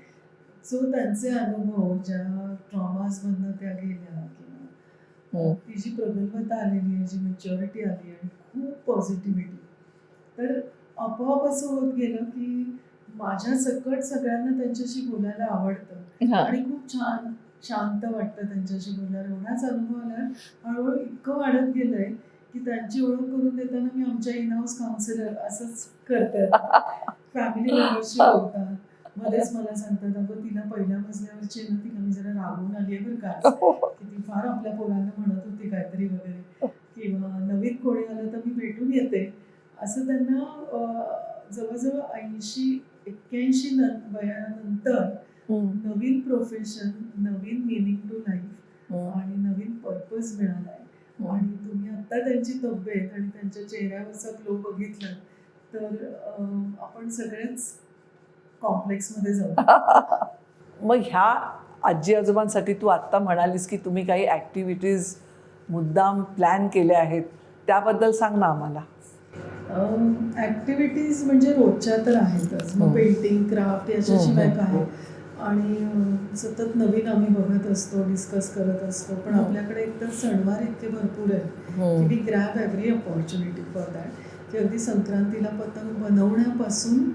जो त्यांचे अनुभव ज्या ट्रॉमाजमधनं त्या गेल्या किंवा ती जी प्रगल्भता आलेली आहे, जी मॅच्युरिटी आली आणि खूप पॉझिटिव्हिटी, तर आपोआप असं होत गेलं की माझ्या सकट सगळ्यांना त्यांच्याशी बोलायला आवडतं आणि खूप छान शांत वाटतं त्यांच्याशी बोलायला. एवढाच अनुभव आला, हळूहळू इतकं वाढत गेलंय की त्यांची ओळख करून देताना मी आमच्या इन हाऊस काउन्सिलर असंच करतात. फॅमिली मेंबर्सशी बोलतात, मध्येच मला सांगतात अगं तिला पहिल्या मजल्यावरची ना तिला मी जरा रागवून आली आहे बरं का, की ती फार आपल्या पोरांना म्हणत होती काहीतरी वगैरे, किंवा नवीन कोणी आलं तर मी भेटून येते. असं त्यांना जवळजवळ 80-81 वयानंतर नवीन प्रोफेशन, नवीन मिनिंग टू लाईफ आणि नवीन पर्पज मिळाला आहे. आणि तुम्ही आता त्यांची तब्येत आणि त्यांच्या चेहऱ्यावरचा ग्लो बघितला तर आपण सगळेच कॉम्प्लेक्समध्ये जाऊ. मग ह्या आजी आजोबांसाठी तू आत्ता म्हणालीस की तुम्ही काही ॲक्टिव्हिटीज मुद्दाम प्लॅन केल्या आहेत, त्याबद्दल सांग ना आम्हाला. ॲक्टिव्हिटीज म्हणजे रोजच्या तर आहेतच, मग पेंटिंग, क्राफ्ट याच्याशिवाय काय, आणि सतत नवीन आम्ही बघत असतो, डिस्कस करत असतो. पण आपल्याकडे एकतर सणवार इतके भरपूर आहेत की we grab every opportunity for that, की अगदी संक्रांतीला पतंग बनवण्यापासून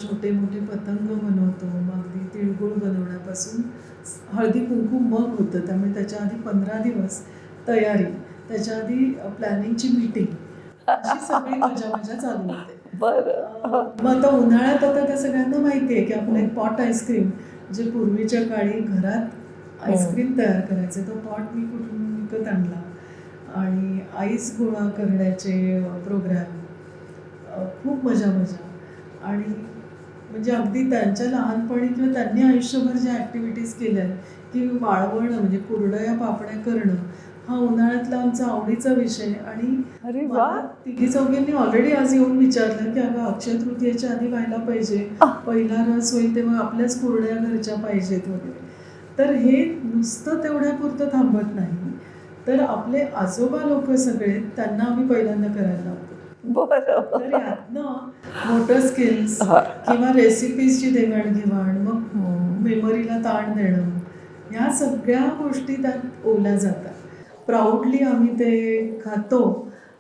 छोटे मोठे पतंग बनवतो, मग अगदी तिळगुळ बनवण्यापासून हळदी कुंकू मग होतं, त्यामुळे त्याच्या आधी 15 दिवस तयारी, त्याच्या आधी प्लॅनिंगची मीटिंग, अशी सगळी मजा चालू होते. मग आता उन्हाळ्यात आता त्या सगळ्यांना माहिती आहे की आपलं एक पॉट आईस्क्रीम, जे पूर्वीच्या काळी घरात आईस्क्रीम तयार करायचे, तो पॉट मी कुठून विकत आणला, आणि आईस गोळा करण्याचे प्रोग्राम, खूप मजा. आणि म्हणजे अगदी त्यांच्या लहानपणी किंवा त्यांनी आयुष्यभर ज्या ॲक्टिव्हिटीज केल्या की वाळवणं म्हणजे कुरडया पापड्या करणं, हा उन्हाळ्यातला आमचा आवडीचा विषय. आणि मला तिघी चौघींनी ऑलरेडी आज येऊन विचारलं की अगं अक्षय तृतीयेच्या आधी व्हायला पाहिजे, पहिला रस होईल तेव्हा आपल्याच कुरड्या घरच्या पाहिजेत वगैरे. तर हे नुसतं तेवढ्यापुरतं थांबत नाही, तर आपले आजोबा लोक सगळे, त्यांना आम्ही पहिल्यांदा करायला लावतो. तर यातनं मोटर स्किल्स किंवा रेसिपीजची देवाणघेवाण, मग मेमरीला ताण देणं, ह्या सगळ्या गोष्टी त्यात ओल्या जातात. प्राऊडली आम्ही ते खातो.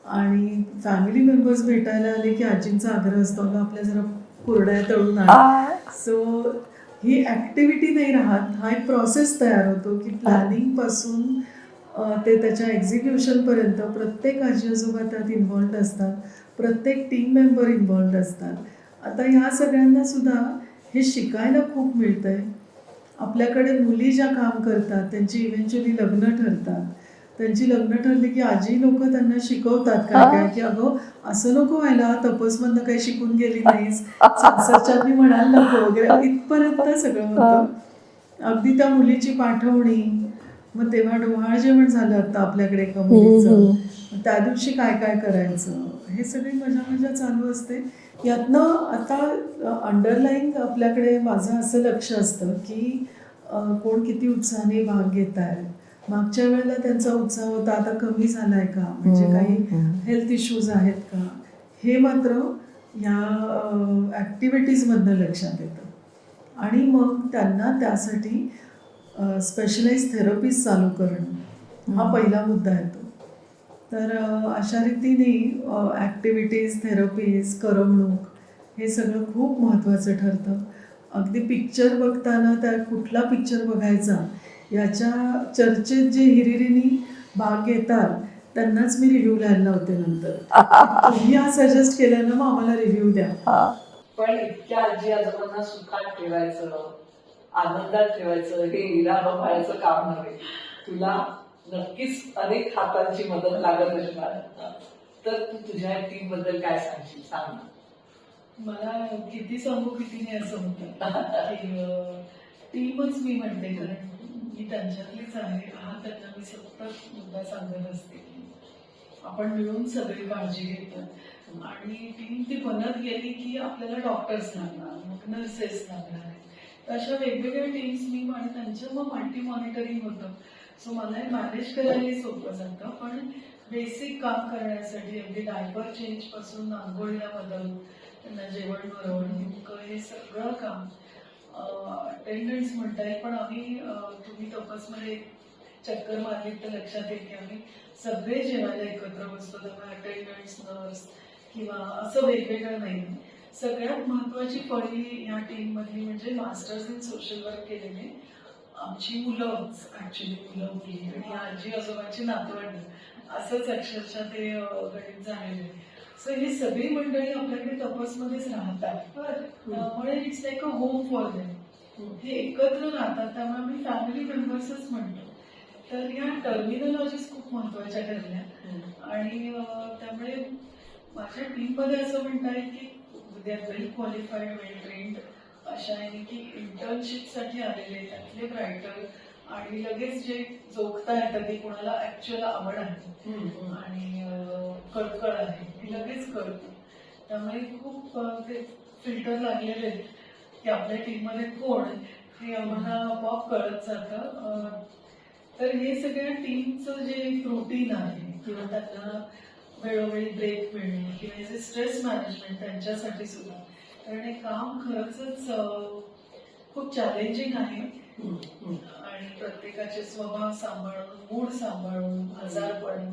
आणि फॅमिली मेंबर्स भेटायला आले की आजींचा आग्रह असतो अगं आपल्या जरा कुरड्या तळून आण. सो ही ॲक्टिव्हिटी नाही राहत, हा एक प्रोसेस तयार होतो की प्लॅनिंगपासून ते त्याच्या एक्झिक्युशनपर्यंत प्रत्येक आजी आजोबा त्यात इन्व्हॉल्ड असतात, प्रत्येक टीम मेंबर इन्व्हॉल्ड असतात. आता ह्या सगळ्यांना सुद्धा हे शिकायला खूप मिळतं आहे. आपल्याकडे मुली ज्या काम करतात त्यांची इव्हेंच्युअली लग्न ठरतात, त्यांची लग्न ठरली की आजी लोक त्यांना शिकवतात काय की अगं असं नको व्हायला, तपसमधनं काही शिकून गेली नाहीस, सासरच्यांनी म्हणायला नको वगैरे, इथपर्यंत सगळं होतं. अगदी त्या मुलीची पाठवणी, मग तेव्हा डोहाळ जेवण झालं आता आपल्याकडे एका मुलीचं, त्या दिवशी काय काय करायचं, हे सगळी मजा चालू असते. यातनं आता अंडरलाईन आपल्याकडे माझं असं लक्ष असतं की कोण किती उत्साहाने भाग घेत आहे, मागच्या वेळेला त्यांचा उत्साह होता, आता कमी झाला आहे का, म्हणजे काही हेल्थ इश्यूज आहेत का, हे मात्र ह्या ॲक्टिव्हिटीजमधनं लक्षात येतं. आणि मग त्यांना त्यासाठी स्पेशलाइज थेरपीज चालू करणं हा पहिला मुद्दा येतो. तर अशा रीतीने ॲक्टिव्हिटीज, थेरपीज, करमणूक हे सगळं खूप महत्त्वाचं ठरतं. अगदी पिक्चर बघताना त्या कुठला पिक्चर बघायचा याच्या चर्चेत जे हिरिरीने भाग घेतात त्यांनाच मी रिव्ह्यू लिहायला लावते नंतर. तुम्ही हा सजेस्ट केलं ना, मग आम्हाला रिव्ह्यू द्या. पण इतक्या आजी आजोबांना सुखात ठेवायचं, आनंदात ठेवायचं हे हिराबाचं काम नव्हे. तुला नक्कीच अनेक हातांची मदत लागत असणार. तर तू तुझ्या टीम बद्दल काय सांगशील, सांग. मला किती सांगू किती नाही असं होतं की टीमच मी म्हणते, कारण मी त्यांच्यातलीच आहे. हा त्यांना मी सतत मुद्दा सांगत असते की आपण मिळून सगळी काळजी घेतात आणि टीम ती बनत गेली की आपल्याला डॉक्टर्स लागणार, मग नर्सेस लागणार. अशा वेगवेगळ्या टीम्स मी आणि त्यांचं मग मल्टी मॉनिटरिंग होतं. सो मला हे मॅनेज करायलाही सोपं जातं. पण बेसिक काम करण्यासाठी अगदी डायपर चेंज पासून आंघोळीला बदल, त्यांना जेवण बनवणं, हे सगळं काम अटेंडन्स म्हणता येईल. पण आम्ही तुम्ही तपासमध्ये चक्कर मारली तर लक्षात येईल की आम्ही सगळे जेवायला एकत्र बसतो. त्यामुळे अटेंडन्स, नर्स किंवा असं वेगवेगळं नाही. सगळ्यात महत्वाची फळी या टीम मधली म्हणजे मास्टर्स इन सोशल वर्क केलेले आमची मुलंच, ऍक्च्युली मुलं मुली आणि आजी आजोबांची नातवंड, असंच अक्षरशः ते गणित झालेले. सो ही सगळी मंडळी आपल्याकडे तपासमध्येच राहतात. त्यामुळे it's like a home for them. हे एकत्र राहतात, त्यामुळे आम्ही फॅमिली मेंबर्सच म्हणतो. तर या टर्मिनॉलॉजीज खूप महत्वाच्या ठरल्या आणि त्यामुळे माझ्या टीममध्ये असं म्हणता येईल की they are well qualified, well trained अशा आहे की इंटर्नशिपसाठी आलेले त्यातले रायटर आणि लगेच जे जोखता येतात की कोणाला ऍक्च्युअल आवड आहे आणि कळकळ आहे ती लगेच कळतं. त्यामुळे खूप ते फिल्टर लागलेले आहेत की आपल्या टीममध्ये कोण हे आम्हाला आपोआप कळत जातं. तर हे सगळ्या टीमचं जे रुटीन आहे किंवा त्यांना वेळोवेळी ब्रेक मिळणे किंवा जे स्ट्रेस मॅनेजमेंट त्यांच्यासाठी सुद्धा, कारण हे काम खरंच खूप चॅलेंजिंग आहे आणि प्रत्येकाचे स्वभाव सांभाळून, मूड सांभाळून, आजारपण,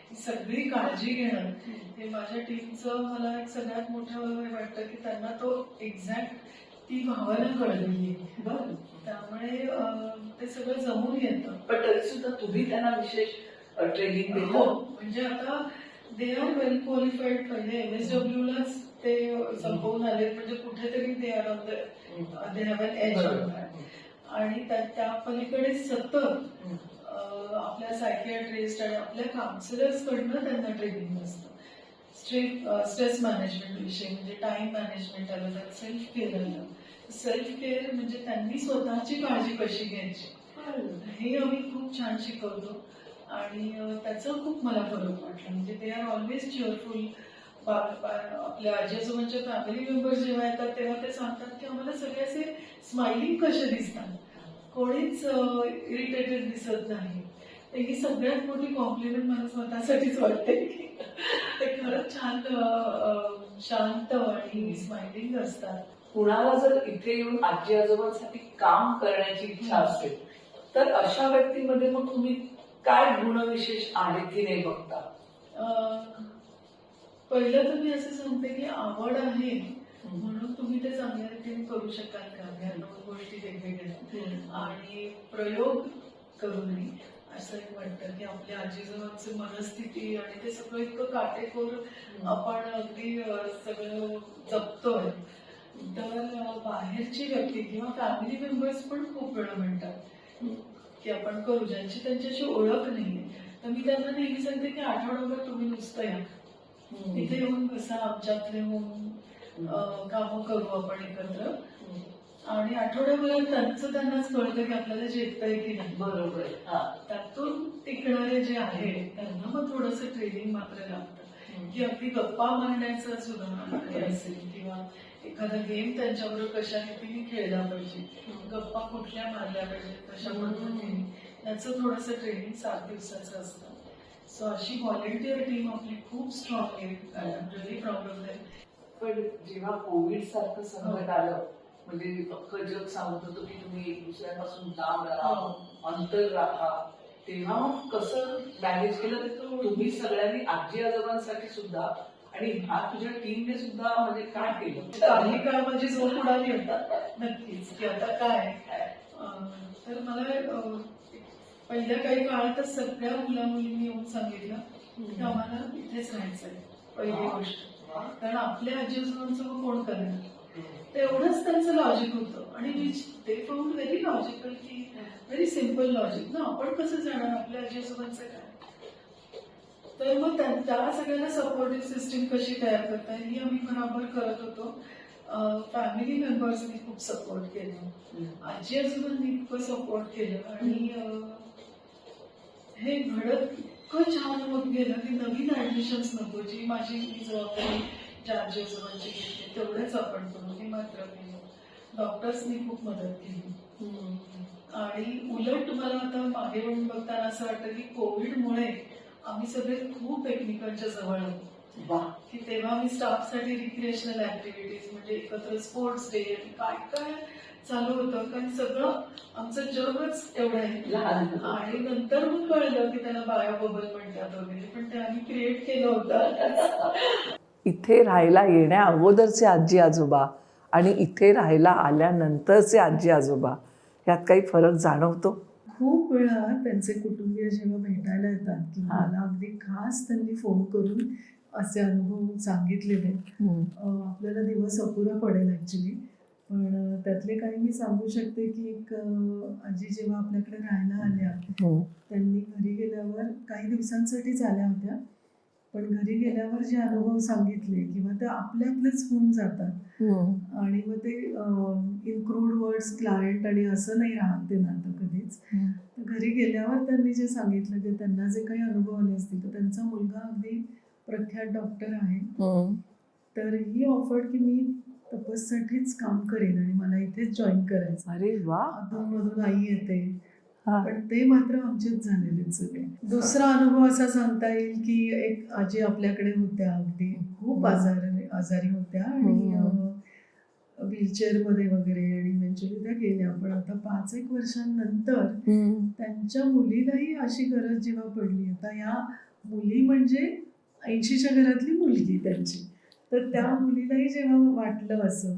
ही सगळी काळजी घेणं हे माझ्या टीमचं मला एक सगळ्यात मोठं हे वाटतं की त्यांना तो एक्झॅक्ट ती भावना कळलेली आहे. बरं. त्यामुळे ते सगळं जमून येतं. पण तरी सुद्धा तुम्ही त्यांना विशेष ट्रेनिंग देता. म्हणजे आता दे आर वेल क्वालिफाईड. पहिले MSW लाच ते संपवून आले, म्हणजे कुठेतरी they are on they have an edge. आणि त्या पलीकडे सतत आपल्या सायकियाट्रिस्ट आणि आपल्या काउन्सिलर्स कडनं त्यांना ट्रेनिंग असतं. स्ट्रेस मॅनेजमेंट विषयी, म्हणजे टाइम मॅनेजमेंट आलं, त्यात सेल्फ केअर आलं. सेल्फ केअर म्हणजे त्यांनी स्वतःची काळजी कशी घ्यायची हे आम्ही खूप छान शिकवतो आणि त्याचा खूप मला फरक वाटला. म्हणजे दे आर ऑलवेज चिअरफुल. आपल्या आजी आजोबांच्या फॅमिली मेंबर्स जेव्हा येतात तेव्हा ते सांगतात की आम्हाला सगळे असे स्माइलिंग कसे दिसतात, कोणीच इरिटेटेड दिसत नाही. तर ही सगळ्यात मोठी कॉम्प्लिमेंट मला स्वतःसाठीच वाटते की ते खरंच छान शांत आणि स्माइलिंग असतात. कुणाला जर इथे येऊन आजी आजोबांसाठी काम करण्याची इच्छा असेल तर अशा व्यक्तीमध्ये मग तुम्ही काय गुणविशेष आहेत की नाही बघता? पहिलं तर मी असं सांगते की आवड आहे म्हणून तुम्ही ते चांगल्या रीतीने करू शकाल का, या दोन गोष्टी वेगवेगळ्या. आणि प्रयोग करू नये असं एक वाटतं की आपल्या आजीजोबांची मनस्थिती आणि ते सगळं इतकं काटेकोर आपण अगदी सगळं जपतोय. तर बाहेरची व्यक्ती किंवा फॅमिली मेंबर्स पण खूप वेळा म्हणतात की आपण करू, ज्यांची त्यांच्याशी ओळख नाहीये. तर मी त्यांना नेहमी सांगते की आठवडाभर तुम्ही नुसतं या, इथे येऊन बसा, आमच्यातले होऊन कामं करू आपण एकत्र. आणि आठवड्याभरात त्यांनाच कळतं की आपल्याला झेपतंय की नाही. बरोबर. त्यातून टिकणारे जे आहे त्यांना मग थोडंसं ट्रेनिंग मात्र लागतं की अगदी गप्पा मारण्याचं सुद्धा असेल किंवा एखादा गेम त्यांच्याबरोबर कशा रीतीने खेळला पाहिजे, गप्पा कुठल्या मारल्या पाहिजेत, कशा पद्धतीने, याचं थोडंसं ट्रेनिंग 7 दिवसाचं असतं. सो अशी व्हॉलेंटिअर टीम आपली खूप स्ट्रॉंग आहे. I am really proud of that. पण जेव्हा कोविड सारखं संकट आलं, म्हणजे अख्खं जग सांगत होतं की तुम्ही एक दुसऱ्यापासून लांब राहा, अंतर राहा, तेव्हा कसं मॅनेज केलं तुम्ही सगळ्यांनी आजी आजोबांसाठी सुद्धा आणि ह्या तुझ्या टीमने सुद्धा म्हणजे काय केलं? काही काळ माझी झोप उडाली होता नक्कीच की आता काय. तर मला पहिल्या काही काळातच सगळ्या मुला मुलींनी येऊन सांगितलं की आम्हाला इथेच राहायचंय. पहिली गोष्ट, कारण आपल्या आजी आजोबांचं कोण करणार, तेवढंच त्यांचं लॉजिक होतं. आणि ते फाउंड व्हेरी लॉजिकल की व्हेरी सिम्पल लॉजिक ना, आपण कसं जाणार आपल्या आजी आजोबांचं काय. तर मग त्या सगळ्यांना सपोर्टिव्ह सिस्टीम कशी तयार करता येईल ही आम्ही बरोबर करत होतो. फॅमिली मेंबर्सनी खूप सपोर्ट केलं, आजी आजोबांनी इतकं सपोर्ट केलं आणि हे घडत इतकं छान होत गेलं की नवीन ऍडमिशन्स नको, जी माझी जबाबदारी ज्या आजी आजोबांची घेतली तेवढेच आपण करू हे मात्र केलं. डॉक्टर्सनी खूप मदत केली आणि उलट मला आता मागे वळून बघताना असं वाटतं की कोविडमुळे आम्ही सगळे खूप एकमेकांच्या जवळ आलो की तेव्हा मी स्टाफसाठी रिक्रिएशनल ऍक्टिव्हिटीज म्हणजे एकत्र स्पोर्ट्स डे काय काय चालू होतं, कारण सगळं आमचं जगच एवढं आहे लहान. आणि नंतर मग कळलं की त्याला बायो बबल म्हणतात वगैरे, पण ते आम्ही क्रिएट केलं होतं. इथे राहायला येण्या अगोदरचे आजी आजोबा आणि इथे राहायला आल्यानंतरचे आजी आजोबा यात काही फरक जाणवतो? खूप वेळा त्यांचे कुटुंबीय जेव्हा भेटायला येतात की हा. मला अगदी खास त्यांनी फोन करून असे अनुभव सांगितलेले, आपल्याला दिवस अपुरा पडेल ऍक्च्युली, पण त्यातले काही मी सांगू शकते की एक आजी जेव्हा आपल्याकडे राहायला आल्या त्यांनी घरी गेल्यावर काही दिवसांसाठीच आल्या होत्या, पण घरी गेल्यावर जे अनुभव सांगितले किंवा ते आपल्यातलेच होऊन जातात आणि मग ते इन्क्लूड वर्ड्स क्लायंट आणि असं नाही राहत ते नातं कधीच. तर घरी गेल्यावर त्यांनी जे सांगितलं की त्यांना जे काही अनुभव आले असतील तर त्यांचा मुलगा अगदी प्रख्यात डॉक्टर आहे, तर ही ऑफर्ड की मी तपससाठीच काम करेन आणि मला इथेच जॉईन करायचं. अरे वा. अधूनमधून आई येते, हा. पण ते मात्र आमचेच झालेले आहेत सगळे. दुसरा अनुभव असा सांगता येईल की एक आजी आपल्याकडे होत्या, अगदी खूप आजारी होत्या आणि व्हीलचेअरमध्ये वगैरे आणि इव्हेंच्युअली त्या गेल्या, पण आता 5-1 वर्षांनंतर त्यांच्या मुलीलाही अशी गरज जेव्हा पडली, आता या मुली म्हणजे 80च्या घरातली मुलगी त्यांची, तर त्या मुलीलाही जेव्हा वाटलं असं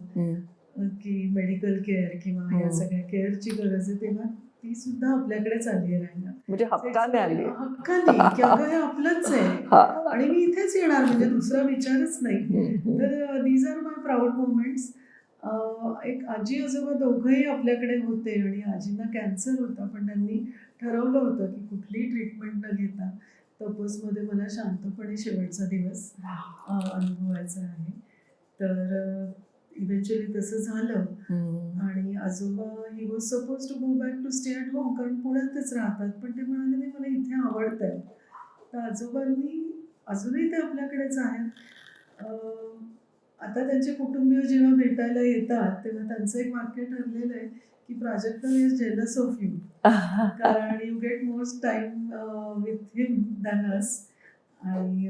की मेडिकल केअर किंवा या सगळ्या केअरची गरज आहे, तेव्हा ती सुद्धा आपल्याकडेच आली आहे राहायला. म्हणजे हक्काने आली. हक्काने की अगं हे आपलंच आहे आणि मी इथेच येणार, म्हणजे दुसरा विचारच नाही. तर these are my proud moments. एक आजी आजोबा दोघंही आपल्याकडे होते आणि आजींना कॅन्सर होता, पण त्यांनी ठरवलं होतं की कुठलीही ट्रीटमेंट न घेता तपसमध्ये मला शांतपणे शेवटचा दिवस अनुभवायचा आहे. तर इव्हेंच्युअली तसं झालं आणि आजोबा he was suppose to go back to stay at home, कारण पुण्यातच राहतात, पण ते म्हणाले नाही मला इथे आवडतंय. तर आजोबांनी अजूनही ते आपल्याकडेच आहेत. आता त्यांचे कुटुंबीय जेव्हा भेटायला येतात तेव्हा त्यांचं एक वाक्य ठरलेलं आहे की Prajakta is jealous of you, कारण you get most time with him than us, आणि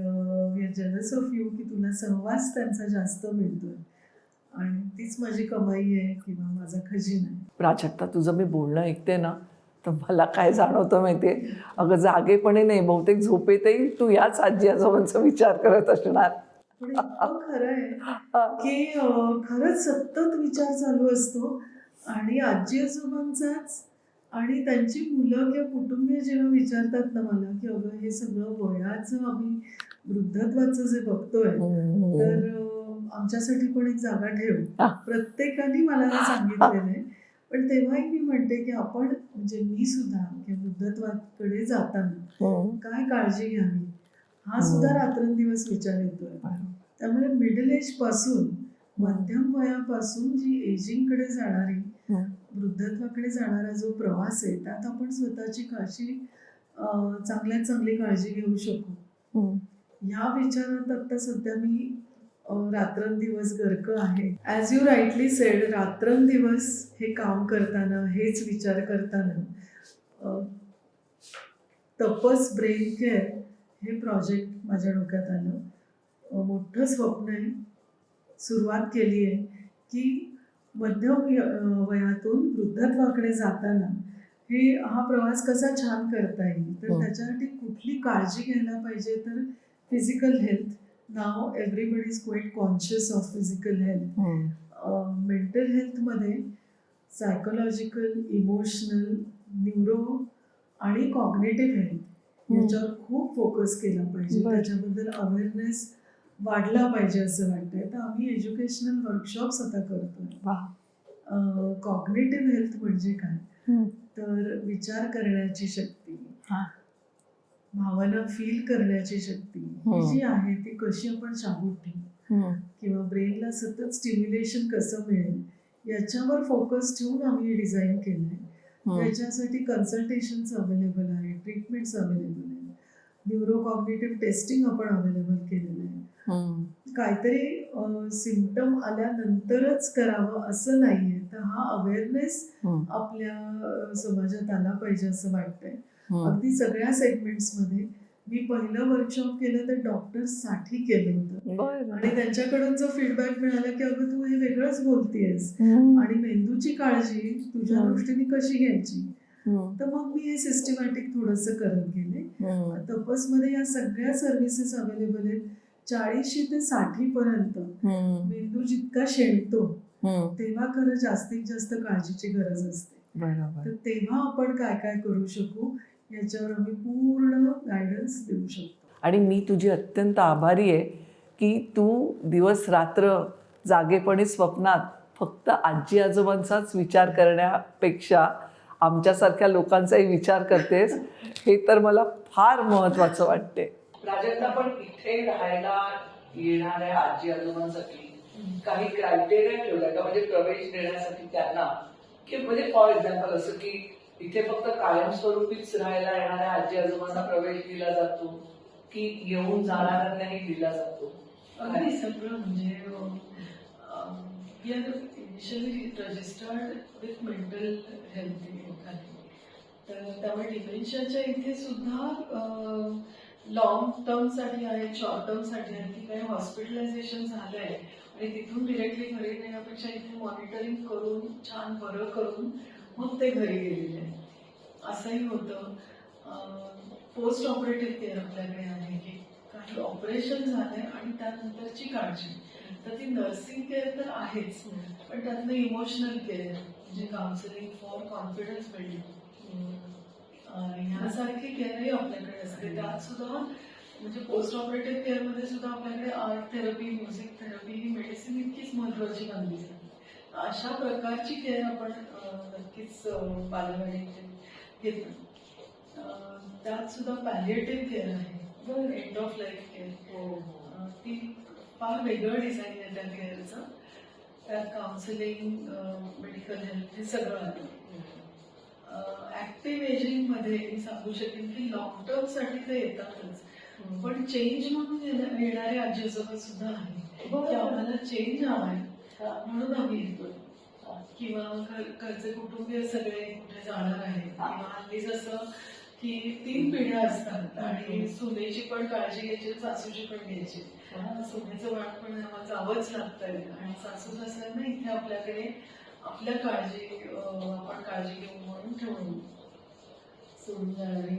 we are jealous of you की तुला सहवास त्यांचा जास्त मिळतोय आणि तीच माझी कमाई आहे किंवा माझा खजिना आहे. प्राजक्ता, तुझं मी बोलणं ऐकते ना तर मला काय जाणवतं माहिती आहे, अगं जागेपणे नाही, बहुतेक झोपेतही तू याच आजी आजोबांचा विचार करत असणार. पण इतकं खरं आहे की खरंच सतत विचार चालू असतो आणि आजी आजोबांचाच आणि त्यांची मुलं किंवा कुटुंबीय जेव्हा विचारतात ना मला की अगं हे सगळं वयाचं आम्ही वृद्धत्वाचं जे बघतोय तर आमच्यासाठी पण एक जागा ठेव, प्रत्येकाने मला हे सांगितलेलं आहे. पण तेव्हाही मी म्हणते की आपण म्हणजे मी सुद्धा किंवा वृद्धत्वाकडे जाताना काय काळजी घ्यावी हा सुद्धा रात्रंदिवस विचार येतोय. त्यामुळे मिडल एज पासून मध्यम वयापासून जी एजिंगकडे जाणारी वृद्धत्वाकडे जाणारा जो प्रवास आहे त्यात आपण स्वतःची चांगल्यात चांगली काळजी घेऊ शकू, ह्या विचारात आता सध्या मी रात्रंदिवस गर्क आहे. ॲज यू राईटली सेड, रात्रंदिवस हे काम करताना, हेच विचार करताना तपस ब्रेन केअर हे प्रोजेक्ट माझ्या डोक्यात आलं. मोठं स्वप्न आहे, सुरुवात केली आहे की मध्यम वयातून वृद्धत्वाकडे जाताना हा प्रवास कसा छान करता येईल. तर त्याच्यासाठी कुठली काळजी घ्यायला पाहिजे, तर physical health. Now everybody is quite conscious of physical health. Mental हेल्थमध्ये सायकोलॉजिकल, इमोशनल, न्यूरो आणि कॉग्नेटिव्ह हेल्थ याच्यावर खूप फोकस केला पाहिजे, त्याच्याबद्दल अवेअरनेस वाढला पाहिजे असं वाटतंय. तर आम्ही एज्युकेशनल वर्कशॉप्स आता करतोय. कॉग्नेटिव्ह हेल्थ म्हणजे काय, तर विचार करण्याची शक्ती, भावना फील करण्याची शक्ती ही जी आहे ती कशी आपण शाबूत ठेवू किंवा ब्रेनला सतत स्टिम्युलेशन कसं मिळेल याच्यावर फोकस ठेवून आम्ही डिझाईन केलंय. त्याच्यासाठी कन्सल्टेशन्स अवेलेबल आहे, ट्रीटमेंट्स अवेलेबल आहे, न्यूरो कॉग्निटिव्ह टेस्टिंग आपण अवेलेबल केलेलं आहे. काहीतरी सिम्पटम आल्यानंतरच करावं असं नाहीये. तर हा अवेअरनेस आपल्या समाजात आला पाहिजे असं वाटतंय. अगदी सगळ्या सेगमेंट्समध्ये मी पहिलं वर्कशॉप केलं तर डॉक्टर्ससाठी केलं होतं आणि त्यांच्याकडून जो फीडबॅक मिळाला की अगं तू हे वेगळंच बोलतेयस आणि मेंदूची काळजी तुझ्या दृष्टीने कशी घ्यायची. तर मग मी हे सिस्टमॅटिक थोडंसं करत गेले. तपसमध्ये या सगळ्या सर्व्हिसेस अवेलेबल आहेत. 40 ते 60 पर्यंत मेंदू जितका शेणतो तेव्हा खरं जास्तीत जास्त काळजीची गरज असते. तर तेव्हा आपण काय काय करू शकू याच्यावर आम्ही पूर्ण गायडन्स देऊ शकतो. आणि मी तुझी अत्यंत आभारी आहे की तू दिवस रात्र जागेपणी स्वप्नात फक्त आजी आजोबांचाच विचार करण्यापेक्षा आमच्यासारख्या लोकांचाही विचार करतेस. हे तर मला फार महत्त्वाचं वाटते. प्राजक्ता, पण इथे राहायला येणाऱ्या आजी आजोबांसाठी काही क्रायटेरिया ठेवलाय का, म्हणजे प्रवेश देण्यासाठी त्यांना, की म्हणजे फॉर एक्झाम्पल असं की इथे फक्त कायमस्वरूपीच राहायला येणाऱ्या आजी आजोबांना प्रवेश दिला जातो की येऊन जाणाऱ्यांनाही दिला जातो? अगदी सगळं म्हणजे initially registered with mental health लोकांनी, तर त्यामुळे डिमेन्शियाच्या इथे सुद्धा लॉंग टर्मसाठी आहेत, शॉर्ट टर्मसाठी आहेत की काही हॉस्पिटलायझेशन झालं आहे आणि तिथून डिरेक्टली घरी नेण्यापेक्षा इथे मॉनिटरिंग करून छान बरं करून मग ते घरी गेलेले आहे. असंही होतं. पोस्ट ऑपरेटिव्ह केअर आपल्याकडे आहे की काही ऑपरेशन झालंय आणि त्यानंतरची काळजी, तर ती नर्सिंग केअर तर आहेच, पण त्यातनं इमोशनल केअर म्हणजे काउन्सिलिंग फॉर कॉन्फिडन्स बिल्डिंग ह्यासारखी केअरही आपल्याकडे असते. त्यात सुद्धा म्हणजे पोस्ट ऑपरेटिव्ह केअरमध्ये सुद्धा आपल्याकडे आर्ट थेरपी, म्युझिक थेरपी ही मेडिसिन इतकीच महत्वाची मानली जाते. अशा प्रकारची केअर आपण नक्कीच बालवाडीत घेतो. त्यात सुद्धा पॅलिएटिव्ह केअर आहे, एंड ऑफ लाईफ केअर. ती फार वेगळं डिझाईन आहे त्या केअरचं. त्यात काउन्सिलिंग, मेडिकल हेल्थ हे सगळं आहे. ऍक्टिव्ह एजिंग मध्ये मी सांगू शकेन की लॉंग टर्म साठी ते येतातच, पण चेंज म्हणून येणारे आजी आजोबा सुद्धा आहे की आम्हाला चेंज हवाय म्हणून आम्ही येतो, किंवा घरचे कुटुंबीय सगळे कुठे जाणार आहेत, किंवा हल्ली जसं की 3 पिढ्या असतात आणि सुनेची पण काळजी घ्यायची, सासूची पण घ्यायची. सुनेचं वाट पण जावंच लागतंय आणि सासू सासऱ्यांना इथे आपल्याकडे आपल्या आपण काळजी घेऊ म्हणून ठेवून सोडून जाणारी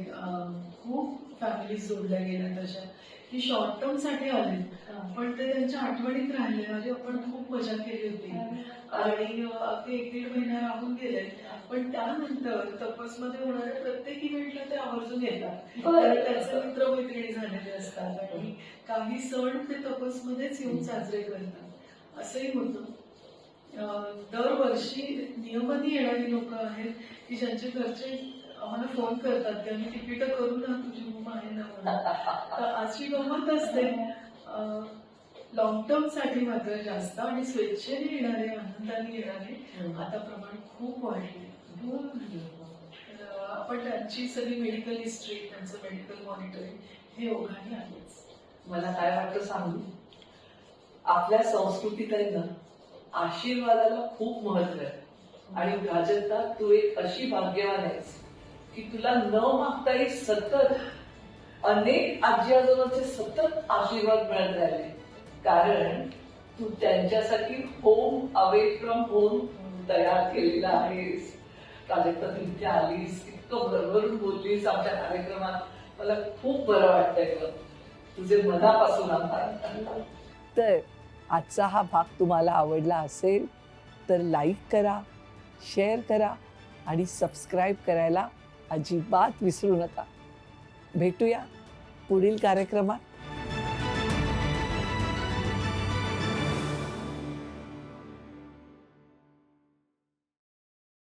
खूप फॅमिली जोडल्या गेल्या तशा की शॉर्ट टर्म साठी आले, पण ते त्यांच्या आठवणीत राहिले. म्हणजे आपण खूप मजा केली होती आणि अगदी 1-1.5 महिना राहून गेले, पण त्यानंतर तपसमध्ये होणाऱ्या प्रत्येक इव्हेंटला ते आवर्जून येतात. त्याचे मित्रमैत्रिणी झालेले असतात आणि काही सण ते तपसमध्येच येऊन साजरे करतात. असंही होतं. दरवर्षी नियमाने येणारी लोक आहेत की ज्यांचे घरचे आम्हाला फोन करतात की आम्ही तिकीट करू ना, तुझी रूम आहे ना म्हणून. तर अशी गंमत असते. लॉंग टर्म साठी मात्र जास्त आणि स्वेच्छेने येणारे, आनंदाने येणारे आता प्रमाण खूप वाढले. आपण त्यांची सगळी मेडिकल हिस्ट्री, त्यांचं मेडिकल मॉनिटरिंग हे ओघाने आहेच. मला काय वाटतं सांगू, आपल्या संस्कृतीत आहे ना आशीर्वादाला खूप महत्व आहे. आणि प्राजक्ता, तू एक अशी भाग्यवान आहेस की तुला न मागताही सतत अनेक आजी आजोबांचे सतत आशीर्वाद मिळत राहिले, कारण तू त्यांच्यासाठी होम अवे फ्रॉम होम तयार केलेला आहेस. प्राजक्ता, तू इथे आलीस, इतकं भरभरून बोललीस आमच्या कार्यक्रमात, मला खूप बरं वाटतंय. तुझे मनापासून आभार. तर आजचा हा भाग तुम्हाला आवडला असेल तर लाईक करा, शेअर करा आणि सबस्क्राईब करायला अजिबात विसरू नका. भेटूया पुढील कार्यक्रमात.